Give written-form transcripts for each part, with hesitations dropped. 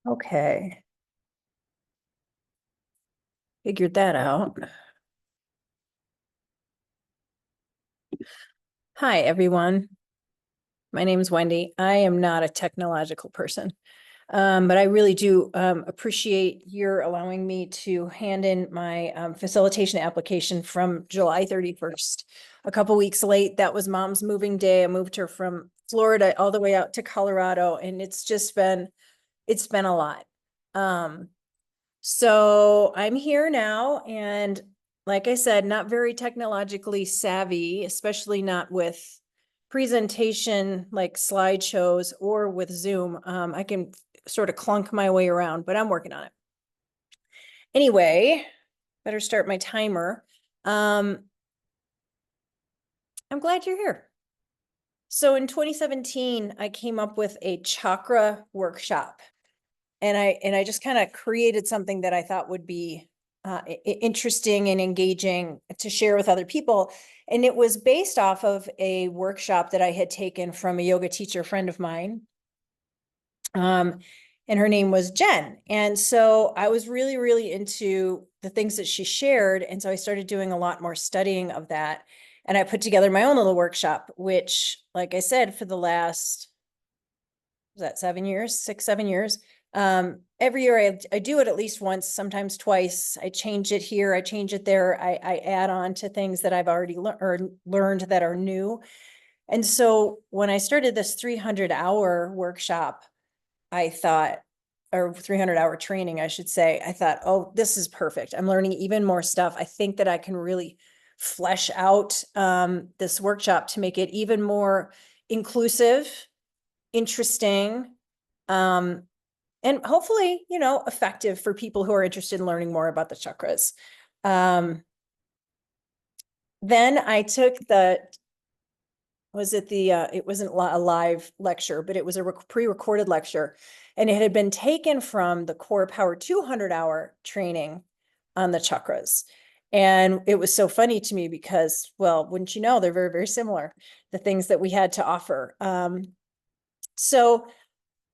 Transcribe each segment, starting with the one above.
Okay. Figured that out. Hi, everyone. My name is Wendy. I am not a technological person, but I really do appreciate your allowing me to hand in my facilitation application from July 31st. A couple weeks late. That was Mom's moving day. I moved her from Florida all the way out to Colorado, and it's been a lot. So I'm here now, and like I said, not very technologically savvy, especially not with presentation like slideshows or with Zoom. I can sort of clunk my way around, but I'm working on it. Anyway, better start my timer. I'm glad you're here. So in 2017, I came up with a chakra workshop. And I just kind of created something that I thought would be interesting and engaging to share with other people. And it was based off of a workshop that I had taken from a yoga teacher friend of mine. And her name was Jen. And so I was really, really into the things that she shared. And so I started doing a lot more studying of that. And I put together my own little workshop, which, like I said, for the last, was that 7 years, 6, 7 years? Every year I do it at least once, sometimes twice. I change it here, I change it there. I add on to things that I've already learned that are new. And so when I started this 300-hour workshop, I thought, or 300-hour training, I should say, I thought, oh, this is perfect. I'm learning even more stuff. I think that I can really flesh out this workshop to make it even more inclusive, interesting, and hopefully, effective for people who are interested in learning more about the chakras. Then I took it wasn't a live lecture, but it was a pre-recorded lecture, and it had been taken from the Core Power 200-hour training on the chakras. And it was so funny to me because, well, wouldn't you know, they're very, very similar, the things that we had to offer. So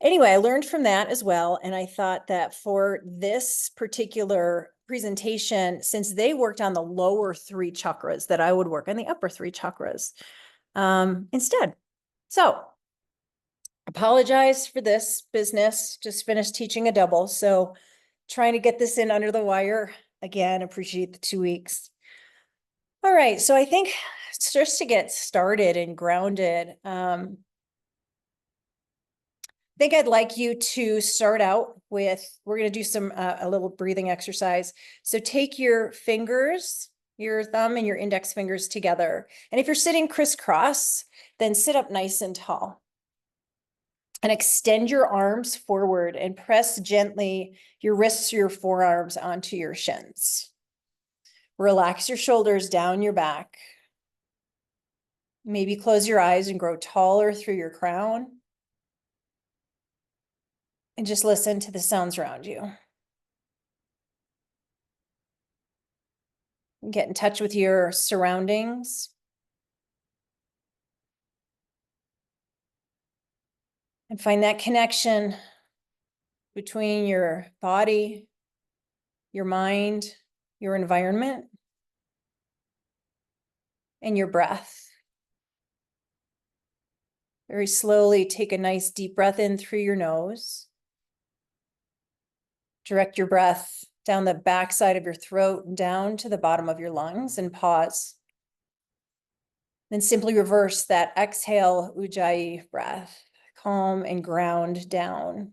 anyway, I learned from that as well. And I thought that for this particular presentation, since they worked on the lower 3 chakras, that I would work on the upper 3 chakras instead. So apologize for this business. Just finished teaching a double. So trying to get this in under the wire. Again, appreciate the 2 weeks. All right. So I think just to get started and grounded, I think I'd like you to start out with, we're going to do a little breathing exercise. So take your fingers, your thumb and your index fingers together. And if you're sitting crisscross, then sit up nice and tall. And extend your arms forward and press gently your wrists, your forearms onto your shins. Relax your shoulders down your back. Maybe close your eyes and grow taller through your crown. And just listen to the sounds around you. Get in touch with your surroundings. And find that connection between your body, your mind, your environment, and your breath. Very slowly take a nice deep breath in through your nose. Direct your breath down the backside of your throat and down to the bottom of your lungs and pause. Then simply reverse that exhale, Ujjayi breath. Calm and ground down.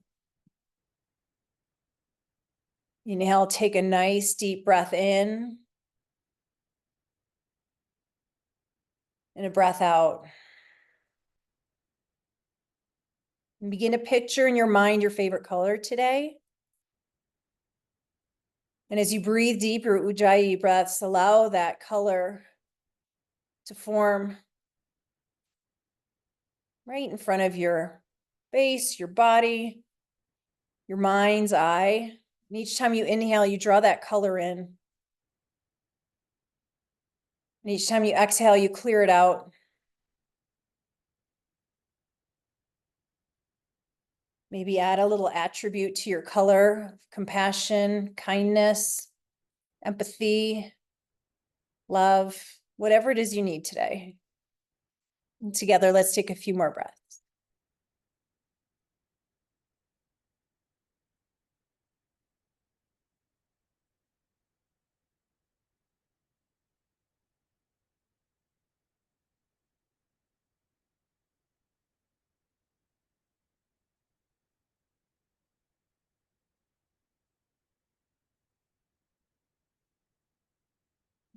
Inhale, take a nice deep breath in. And a breath out. And begin to picture in your mind your favorite color today. And as you breathe deep your Ujjayi breaths, allow that color to form right in front of your face, your body, your mind's eye. And each time you inhale, you draw that color in. And each time you exhale, you clear it out. Maybe add a little attribute to your color: compassion, kindness, empathy, love, whatever it is you need today. And together, let's take a few more breaths.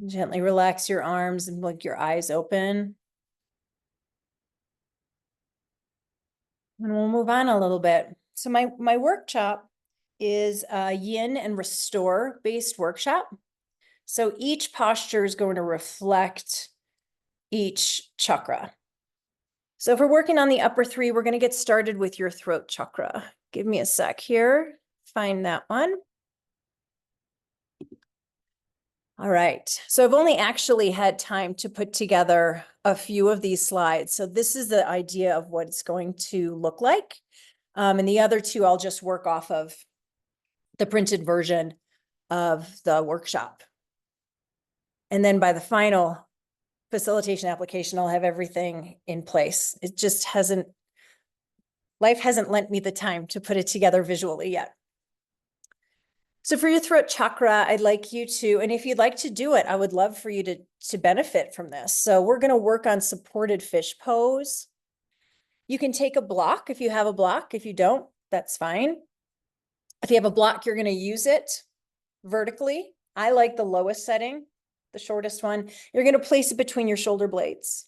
Gently relax your arms and blink your eyes open. And we'll move on a little bit. So my workshop is a yin and restore based workshop. So each posture is going to reflect each chakra. So if we're working on the upper three, we're going to get started with your throat chakra. Give me a sec here. Find that one. All right. So I've only actually had time to put together a few of these slides. So this is the idea of what it's going to look like. And the other two, I'll just work off of the printed version of the workshop. And then by the final facilitation application, I'll have everything in place. It just life hasn't lent me the time to put it together visually yet. So for your throat chakra, I'd like you to, and if you'd like to do it, I would love for you to benefit from this. So we're going to work on supported fish pose. You can take a block if you have a block. If you don't, that's fine. If you have a block, you're going to use it vertically. I like the lowest setting, the shortest one. You're going to place it between your shoulder blades.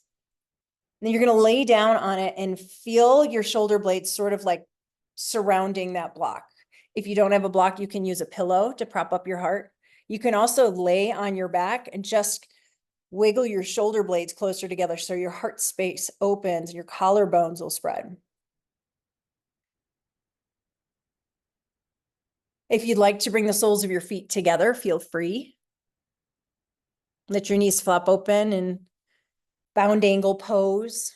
Then you're going to lay down on it and feel your shoulder blades sort of like surrounding that block. If you don't have a block, you can use a pillow to prop up your heart. You can also lay on your back and just wiggle your shoulder blades closer together so your heart space opens and your collarbones will spread. If you'd like to bring the soles of your feet together, feel free. Let your knees flop open and bound angle pose.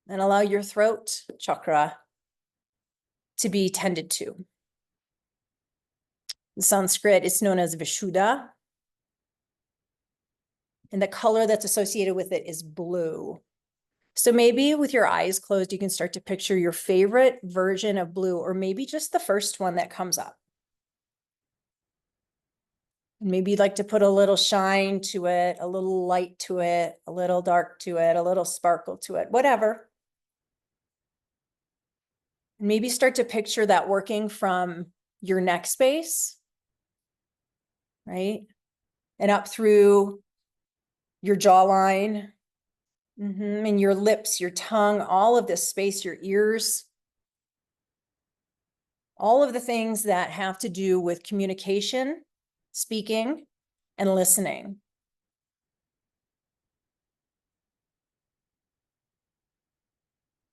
And allow your throat chakra to be tended to. In Sanskrit, it's known as Vishuddha. And the color that's associated with it is blue. So maybe with your eyes closed, you can start to picture your favorite version of blue, or maybe just the first one that comes up. Maybe you'd like to put a little shine to it, a little light to it, a little dark to it, a little sparkle to it, whatever. Maybe start to picture that working from your neck space, right? And up through your jawline, and your lips, your tongue, all of this space, your ears, all of the things that have to do with communication, speaking, and listening.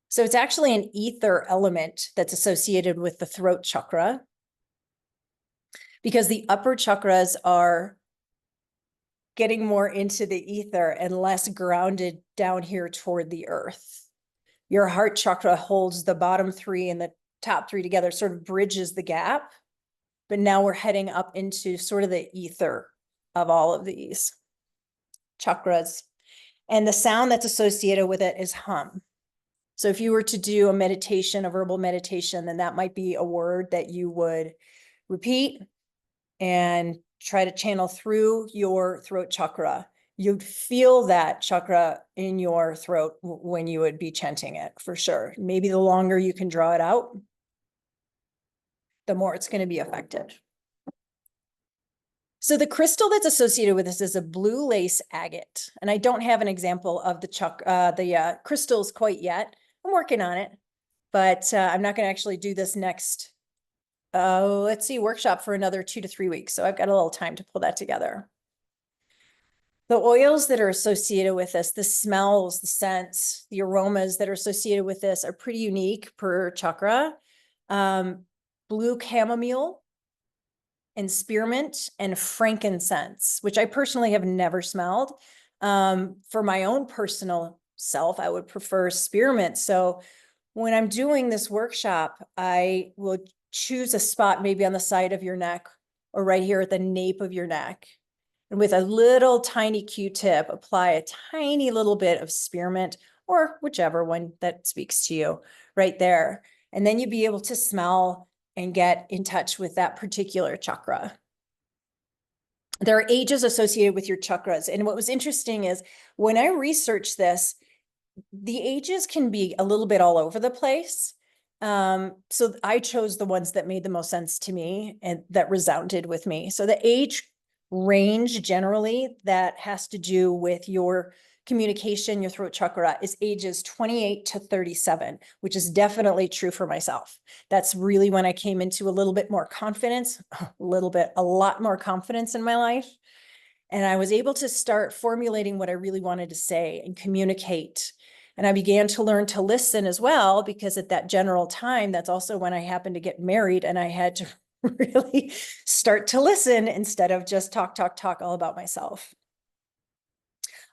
So it's actually an ether element that's associated with the throat chakra, because the upper chakras are getting more into the ether and less grounded down here toward the earth. Your heart chakra holds the bottom three and the top three together, sort of bridges the gap. But now we're heading up into sort of the ether of all of these chakras. And the sound that's associated with it is hum. So if you were to do a meditation, a verbal meditation, then that might be a word that you would repeat and try to channel through your throat chakra. You'd feel that chakra in your throat when you would be chanting it, for sure. Maybe the longer you can draw it out, the more it's going to be affected. So the crystal that's associated with this is a blue lace agate. And I don't have an example of the crystals quite yet. I'm working on it, but I'm not going to actually do this next workshop for another 2 to 3 weeks. So I've got a little time to pull that together. The oils that are associated with this, the smells, the scents, the aromas that are associated with this are pretty unique per chakra. Blue chamomile and spearmint and frankincense, which I personally have never smelled. For my own personal myself, I would prefer spearmint. So when I'm doing this workshop, I will choose a spot maybe on the side of your neck or right here at the nape of your neck. And with a little tiny Q-tip, apply a tiny little bit of spearmint or whichever one that speaks to you right there. And then you'd be able to smell and get in touch with that particular chakra. There are ages associated with your chakras. And what was interesting is when I researched this, the ages can be a little bit all over the place. So I chose the ones that made the most sense to me and that resounded with me. So the age range generally that has to do with your communication, your throat chakra is ages 28 to 37, which is definitely true for myself. That's really when I came into a little bit more confidence, a lot more confidence in my life. And I was able to start formulating what I really wanted to say and communicate. And I began to learn to listen as well, because at that general time, that's also when I happened to get married and I had to really start to listen instead of just talk all about myself.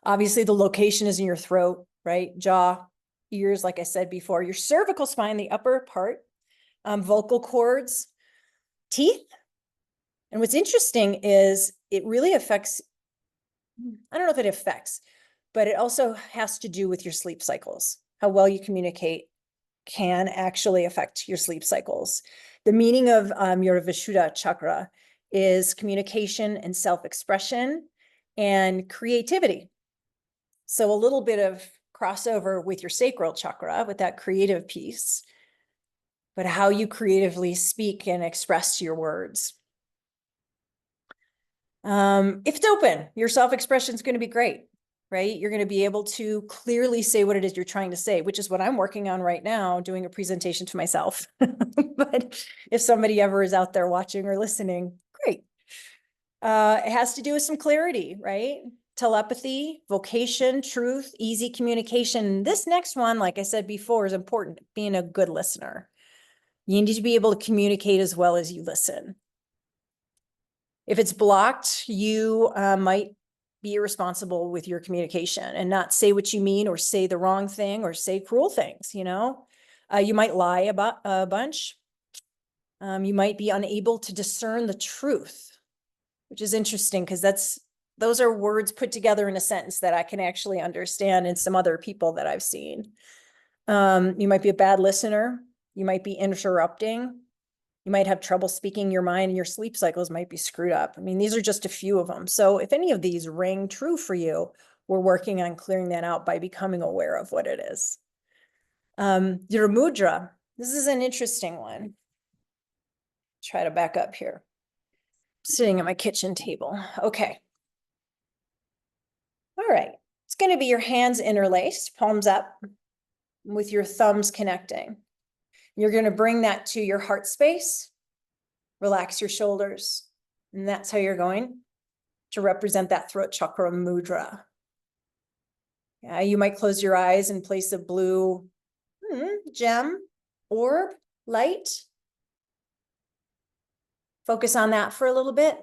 Obviously, the location is in your throat, right? Jaw, ears, like I said before, your cervical spine, the upper part, vocal cords, teeth. And what's interesting is it really affects, I don't know if it affects, but it also has to do with your sleep cycles. How well you communicate can actually affect your sleep cycles. The meaning of your Vishuddha chakra is communication and self-expression and creativity. So a little bit of crossover with your sacral chakra, with that creative piece, but how you creatively speak and express your words. If it's open, your self-expression is going to be great, right? You're going to be able to clearly say what it is you're trying to say, which is what I'm working on right now, doing a presentation to myself. But if somebody ever is out there watching or listening, great. It has to do with some clarity, right? Telepathy, vocation, truth, easy communication. This next one, like I said before, is important, being a good listener. You need to be able to communicate as well as you listen. If it's blocked, you might be irresponsible with your communication and not say what you mean or say the wrong thing or say cruel things, you know? You might lie about a bunch. You might be unable to discern the truth, which is interesting because those are words put together in a sentence that I can actually understand in some other people that I've seen. You might be a bad listener. You might be interrupting. You might have trouble speaking your mind, and your sleep cycles might be screwed up. I mean, these are just a few of them. So if any of these ring true for you, we're working on clearing that out by becoming aware of what it is. Your mudra. This is an interesting one. Try to back up here. Sitting at my kitchen table. Okay. All right. It's going to be your hands interlaced, palms up, with your thumbs connecting. You're going to bring that to your heart space. Relax your shoulders. And that's how you're going to represent that throat chakra mudra. Yeah, you might close your eyes and place a blue gem, orb, light. Focus on that for a little bit.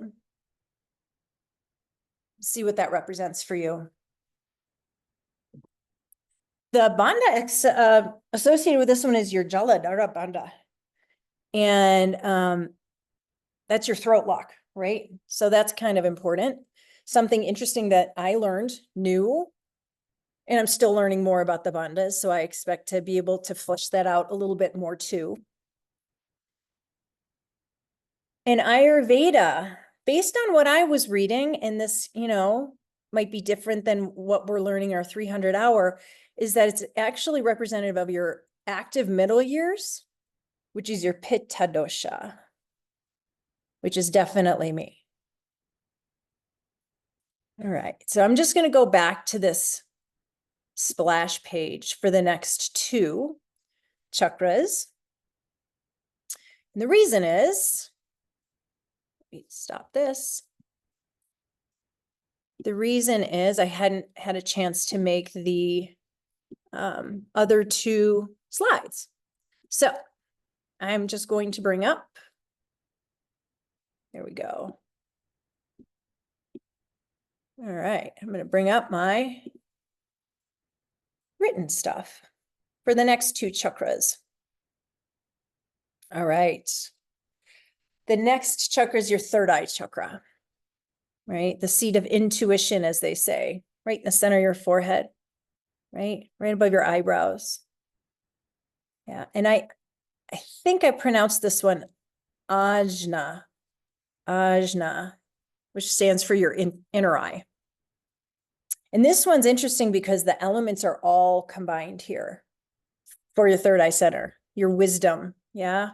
See what that represents for you. The bandha associated with this one is your Jaladhara bandha. And that's your throat lock, right? So that's kind of important. Something interesting that I learned new, and I'm still learning more about the bandhas, so I expect to be able to flesh that out a little bit more too. In Ayurveda, based on what I was reading, and this, might be different than what we're learning our 300-hour, is that it's actually representative of your active middle years, which is your Pitta dosha, which is definitely me. All right, so I'm just going to go back to this splash page for the next two chakras. And the reason is, let me stop this. The reason is I hadn't had a chance to make the other two slides. So I'm just going to bring up, there we go. All right, I'm going to bring up my written stuff for the next two chakras. All right. The next chakra is your third eye chakra, right? The seat of intuition, as they say, right in the center of your forehead, right? Right above your eyebrows. Yeah. And I think I pronounced this one ajna, which stands for your inner eye. And this one's interesting because the elements are all combined here for your third eye center, your wisdom. Yeah.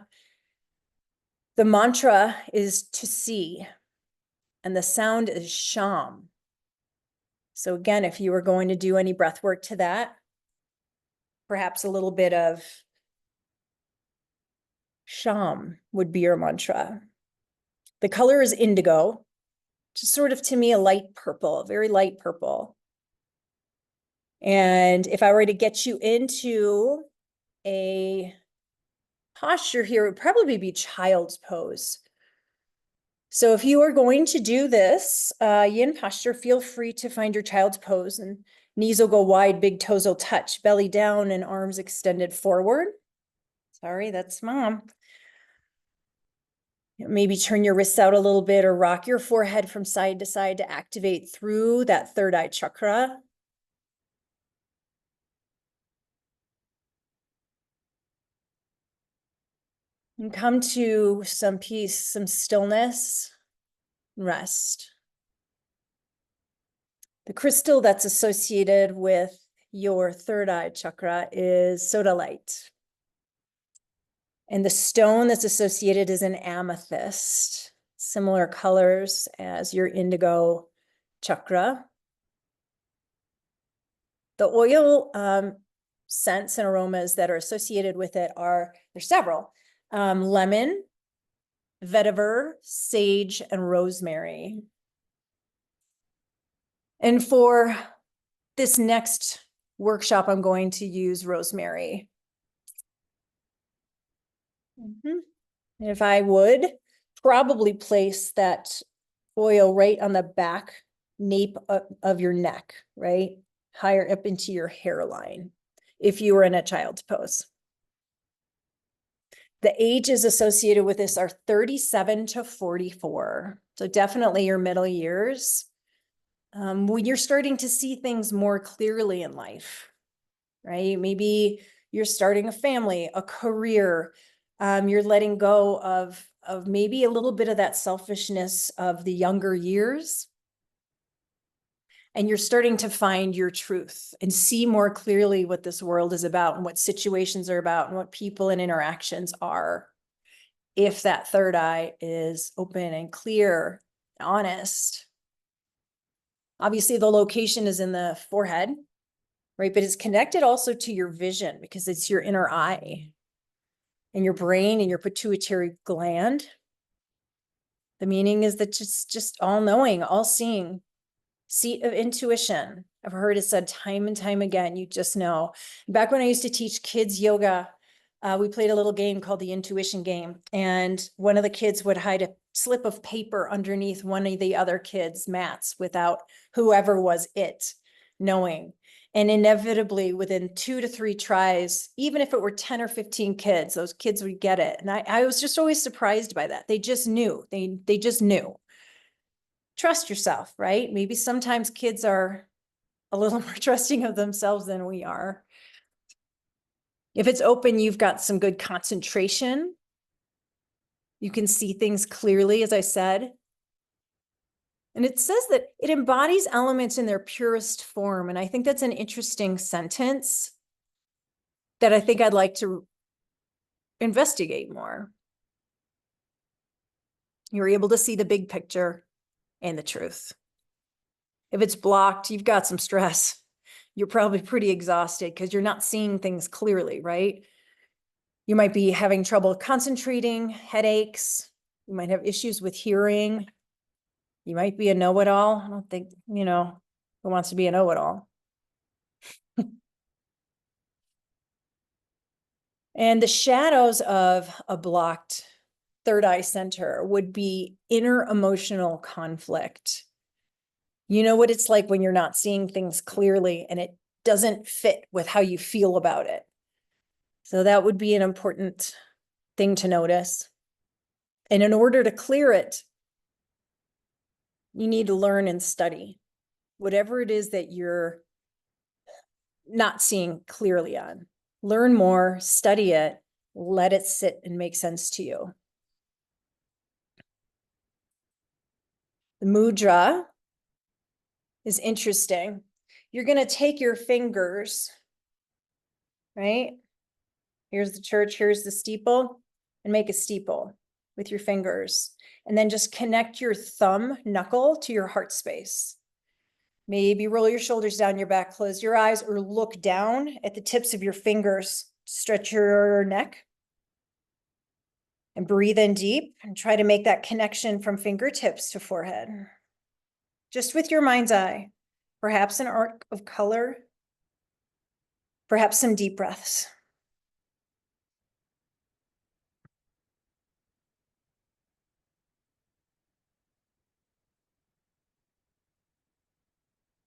The mantra is to see, and the sound is sham. So again, if you were going to do any breath work to that, perhaps a little bit of sham would be your mantra. The color is indigo, just sort of to me a light purple, a very light purple. And if I were to get you into a posture here, it would probably be child's pose. So if you are going to do this yin posture, feel free to find your child's pose, and knees will go wide, big toes will touch, belly down and arms extended forward. Sorry, that's mom. Maybe turn your wrists out a little bit or rock your forehead from side to side to activate through that third eye chakra. And come to some peace, some stillness, rest. The crystal that's associated with your third eye chakra is sodalite. And the stone that's associated is an amethyst, similar colors as your indigo chakra. The oil scents and aromas that are associated with it there's several. Lemon, vetiver, sage, and rosemary. And for this next workshop, I'm going to use rosemary. And if I would probably place that oil right on the back nape of your neck, right? Higher up into your hairline, if you were in a child's pose. The ages associated with this are 37 to 44. So definitely your middle years. When you're starting to see things more clearly in life, right? Maybe you're starting a family, a career. You're letting go of maybe a little bit of that selfishness of the younger years. And you're starting to find your truth and see more clearly what this world is about and what situations are about and what people and interactions are. If that third eye is open and clear, honest. Obviously, the location is in the forehead, right? But it's connected also to your vision because it's your inner eye and your brain and your pituitary gland. The meaning is that just all knowing, all seeing, seat of intuition. I've heard it said time and time again, you just know. Back when I used to teach kids yoga, we played a little game called the intuition game. And one of the kids would hide a slip of paper underneath one of the other kids' mats without whoever was it knowing. And inevitably within 2 to 3 tries, even if it were 10 or 15 kids, those kids would get it. And I was just always surprised by that. They just knew, they just knew. Trust yourself, right? Maybe sometimes kids are a little more trusting of themselves than we are. If it's open, you've got some good concentration. You can see things clearly, as I said. And it says that it embodies elements in their purest form. And I think that's an interesting sentence that I think I'd like to investigate more. You're able to see the big picture and the truth. If it's blocked, you've got some stress. You're probably pretty exhausted because you're not seeing things clearly, right? You might be having trouble concentrating, headaches. You might have issues with hearing. You might be a know-it-all. I don't think, who wants to be a know-it-all? And the shadows of a blocked third eye center would be inner emotional conflict. You know what it's like when you're not seeing things clearly and it doesn't fit with how you feel about it. So that would be an important thing to notice. And in order to clear it, you need to learn and study whatever it is that you're not seeing clearly on. Learn more, study it, let it sit and make sense to you. The mudra is interesting. You're going to take your fingers, right? Here's the church, here's the steeple, and make a steeple with your fingers. And then just connect your thumb knuckle to your heart space. Maybe roll your shoulders down your back, close your eyes, or look down at the tips of your fingers. Stretch your neck. And breathe in deep and try to make that connection from fingertips to forehead. Just with your mind's eye, perhaps an arc of color, perhaps some deep breaths.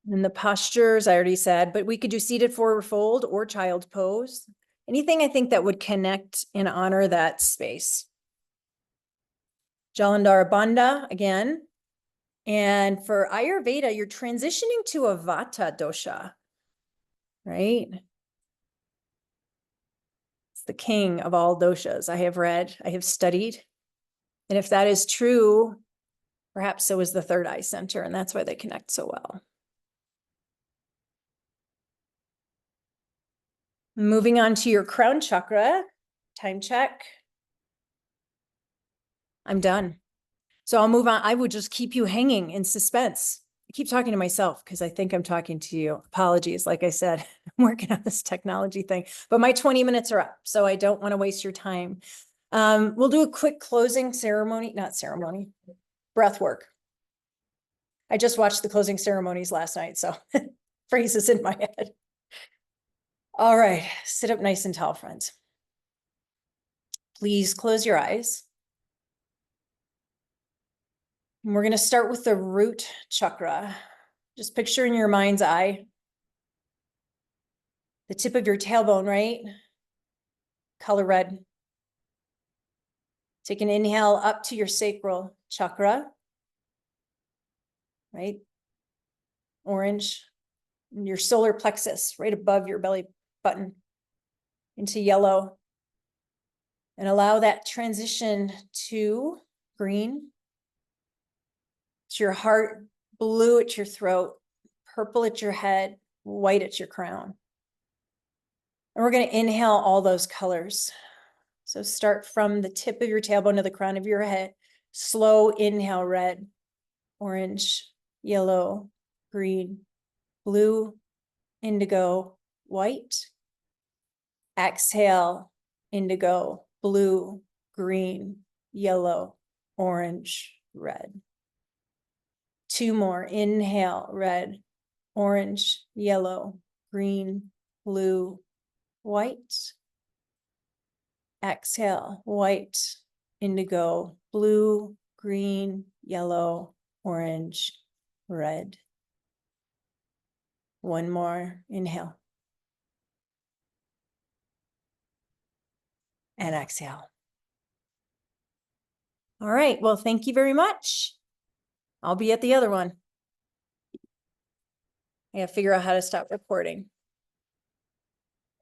And the postures, I already said, but we could do seated forward fold or child pose. Anything I think that would connect and honor that space. Jalandhara Bandha again. And for Ayurveda, you're transitioning to a Vata dosha, right? It's the king of all doshas. I have read, I have studied. And if that is true, perhaps so is the third eye center, and that's why they connect so well. Moving on to your crown chakra, time check. I'm done. So I'll move on. I would just keep you hanging in suspense. I keep talking to myself because I think I'm talking to you. Apologies. Like I said, I'm working on this technology thing, but my 20 minutes are up, so I don't want to waste your time. We'll do a quick closing ceremony, not ceremony, breath work. I just watched the closing ceremonies last night, so phrases in my head. All right, sit up nice and tall, friends. Please close your eyes. And we're going to start with the root chakra. Just picture in your mind's eye the tip of your tailbone, right? Color red. Take an inhale up to your sacral chakra, right? Orange. And your solar plexus right above your belly button into yellow. And allow that transition to green. It's your heart, blue at your throat, purple at your head, white at your crown. And we're going to inhale all those colors. So start from the tip of your tailbone to the crown of your head. Slow inhale, red, orange, yellow, green, blue, indigo, white. Exhale, indigo, blue, green, yellow, orange, red. Two more. Inhale, red, orange, yellow, green, blue, white. Exhale, white, indigo, blue, green, yellow, orange, red. One more. Inhale. And exhale. All right. Well, thank you very much. I'll be at the other one. I gotta figure out how to stop recording.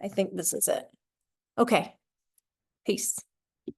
I think this is it. Okay. Peace.